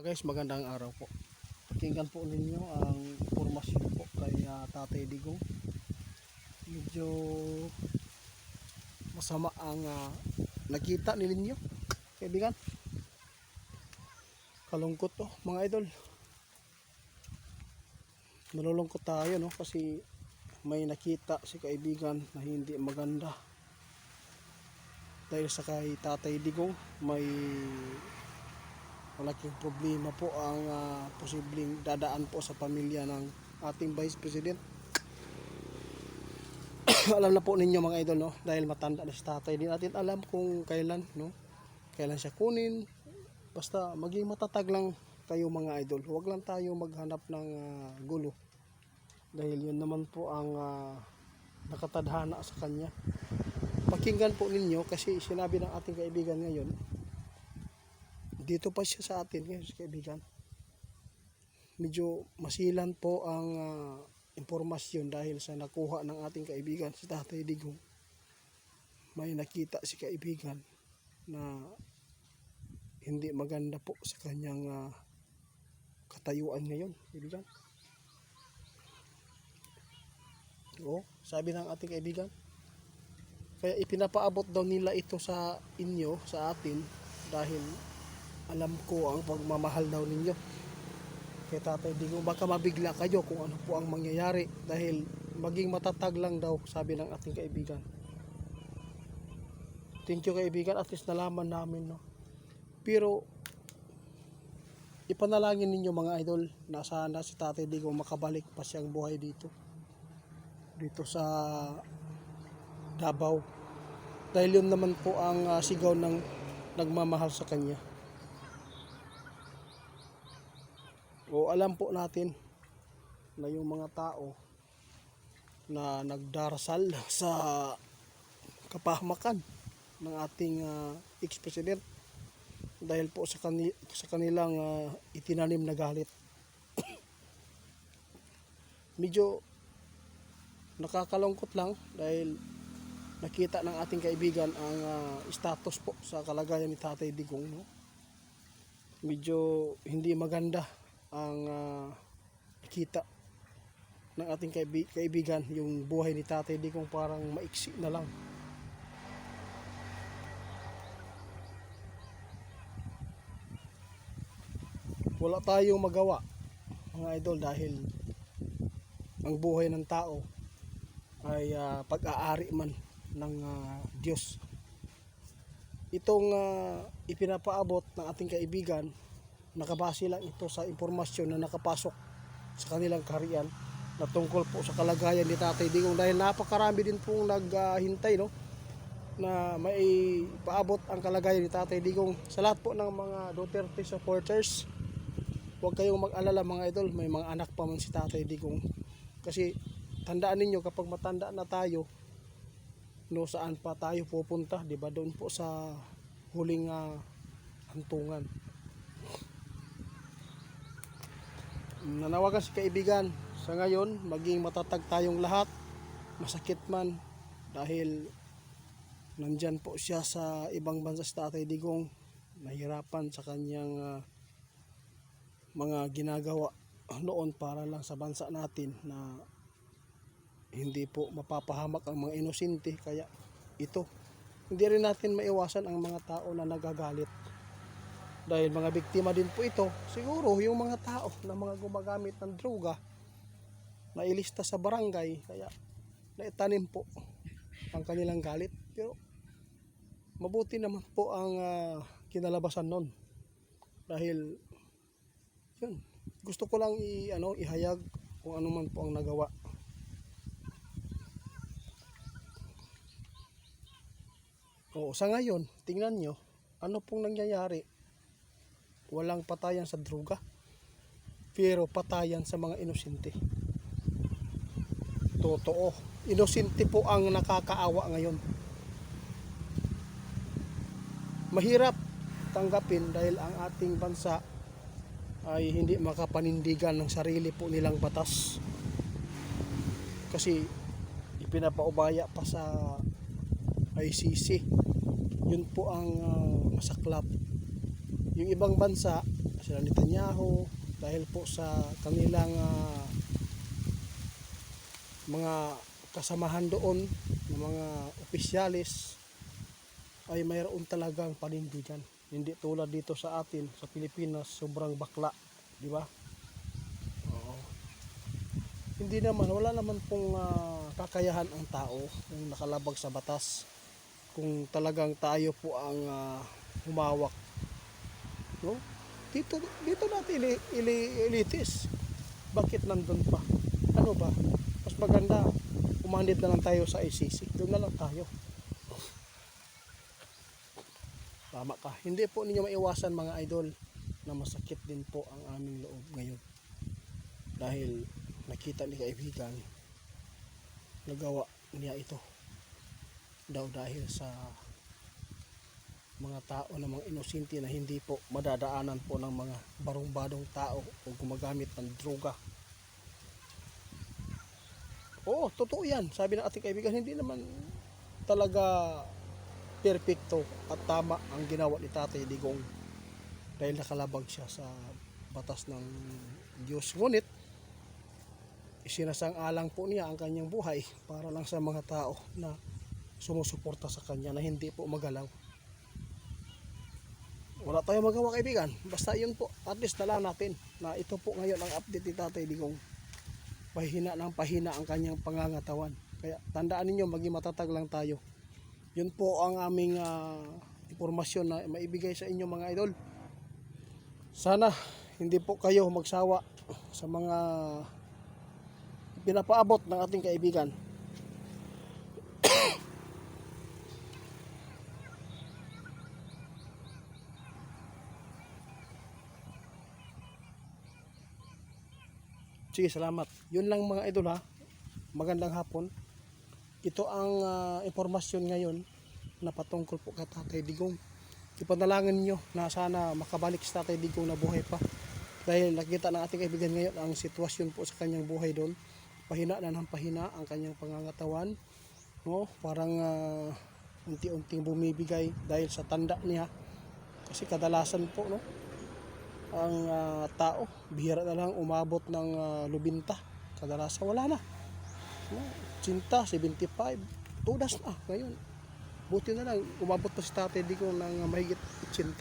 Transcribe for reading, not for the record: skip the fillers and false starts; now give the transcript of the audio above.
Guys, magandang araw po. Pakinggan po ninyo ang impormasyon po kay Tatay Digong. Medyo masama ang nakita ni ninyo, kaibigan. Kalungkot to, mga idol. Nalulungkot tayo, no, kasi may nakita si kaibigan na hindi maganda. Dahil sa kay Tatay Digong, may malaking problema po ang posibleng dadaan po sa pamilya ng ating Vice President. Alam na po ninyo mga idol, no, dahil matanda na si tatay, din natin alam kung kailan, no, kailan siya kunin. Basta maging matatag lang kayo mga idol, huwag lang tayo maghanap ng gulo, dahil yun naman po ang nakatadhana sa kanya. Pakinggan po ninyo, kasi sinabi ng ating kaibigan ngayon, dito pa siya sa atin ngayon, kaibigan. Medyo masilan po ang impormasyon dahil sa nakuha ng ating kaibigan si Tatay Digong. May nakita si kaibigan na hindi maganda po sa kanyang katayuan ngayon, kaibigan. O, sabi ng ating kaibigan, kaya ipinapaabot daw nila ito sa inyo, sa atin, dahil alam ko ang pagmamahal daw ninyo kay Tatay Digong. Baka mabigla kayo kung ano po ang mangyayari, dahil maging matatag lang daw, sabi ng ating kaibigan. Thank you kaibigan, at least nalaman namin, no. Pero ipanalangin ninyo mga idol na sana si Tatay Digong makabalik pa siyang buhay dito sa Davao, dahil yun naman po ang sigaw ng nagmamahal sa kanya. O alam po natin na yung mga tao na nagdarasal sa kapahamakan ng ating ex-president dahil po sa kanilang itinanim na galit. Medyo nakakalungkot lang dahil nakita ng ating kaibigan ang status po sa kalagayan ni Tatay Digong, no? Medyo hindi maganda ang nakita ng ating kaibigan, yung buhay ni Tatay Digong parang maiksi na lang. Wala tayong magawa mga idol, dahil ang buhay ng tao ay pag-aari man ng Diyos. Itong ipinapaabot ng ating kaibigan, nakabase lang ito sa impormasyon na nakapasok sa kanilang kaharian na tungkol po sa kalagayan ni Tatay Digong, dahil napakarami din pong naghintay, no, na may paabot ang kalagayan ni Tatay Digong. Sa lahat po ng mga Duterte supporters, huwag kayong mag-alala mga idol, may mga anak pa man si Tatay Digong. Kasi tandaan ninyo, kapag matanda na tayo, no, saan pa tayo pupunta, di ba? Doon po sa huling hantungan. Nanawagan si kaibigan sa ngayon, maging matatag tayong lahat, masakit man, dahil nandyan po siya sa ibang bansa si Tatay Digong, nahirapan sa kanyang mga ginagawa noon para lang sa bansa natin, na hindi po mapapahamak ang mga inosente. Kaya ito, hindi rin natin maiwasan ang mga tao na nagagalit, dahil mga biktima din po ito. Siguro yung mga tao na mga gumagamit ng droga na ilista sa barangay, kaya naitanim po ang kanilang galit. Pero mabuti naman po ang kinalabasan nun, dahil yun, gusto ko lang ihayag kung ano man po ang nagawa. O sa ngayon, tingnan nyo ano pong nangyayari. Walang patayan sa droga, pero patayan sa mga inosente. Totoo, inosente po ang nakakaawa ngayon. Mahirap tanggapin dahil ang ating bansa ay hindi makapanindigan ng sarili po nilang batas, kasi ipinapaubaya pa sa ICC. Yun po ang masaklap. Yung ibang bansa, sila Netanyahu, dahil po sa kanilang mga kasamahan doon ng mga opisyalis, ay mayroon talagang panindigan. Hindi tulad dito sa atin sa Pilipinas, sobrang bakla, di ba? Oo. Hindi naman, wala naman pong kakayahan ang tao kung nakalabag sa batas, kung talagang tayo po ang humawak, no? Dito natin ilitis. Bakit nandun pa? Ano ba? Mas maganda umandit na lang tayo sa ICC. Doon na lang tayo. Tama ka. Hindi po ninyo maiwasan mga idol na masakit din po ang aming loob ngayon. Dahil nakita ni kaibigan, nagawa niya ito. Dahil sa mga tao na mga inosente na hindi po madadaanan po ng mga barong-badong tao o gumagamit ng droga. Oo, totoo yan. Sabi ng ating kaibigan, hindi naman talaga perfecto at tama ang ginawa ni Tatay Digong dahil nakalabag siya sa batas ng Diyos. Ngunit isinasang-alang po niya ang kanyang buhay para lang sa mga tao na sumusuporta sa kanya na hindi po magalaw. Wala tayong magawa kaibigan, basta yun po, at least na lang natin na ito po ngayon ang update ni Tatay Digong. Pahina ng pahina ang kanyang pangangatawan, kaya tandaan ninyo, maging matatag lang tayo. Yun po ang aming impormasyon na maibigay sa inyo mga idol. Sana hindi po kayo magsawa sa mga pinapaabot ng ating kaibigan. Sige, salamat. Yun lang mga idol ha. Magandang hapon. Ito ang impormasyon ngayon na patungkol po kay Tatay Digong. Ipanalangin niyo na sana makabalik si Tatay Digong na buhay pa. Dahil nakita ng ating kaibigan ngayon ang sitwasyon po sa kanyang buhay doon. Pahina na ng pahina ang kanyang pangangatawan. No? Parang unti-unting bumibigay dahil sa tanda niya. Kasi kadalasan po, no, ang tao bihira na lang umabot ng lubinta, kadalasan wala na, no? 80, 75, tudas na ngayon. Buti na lang umabot pa si Tatay Digong ng mahigit 80.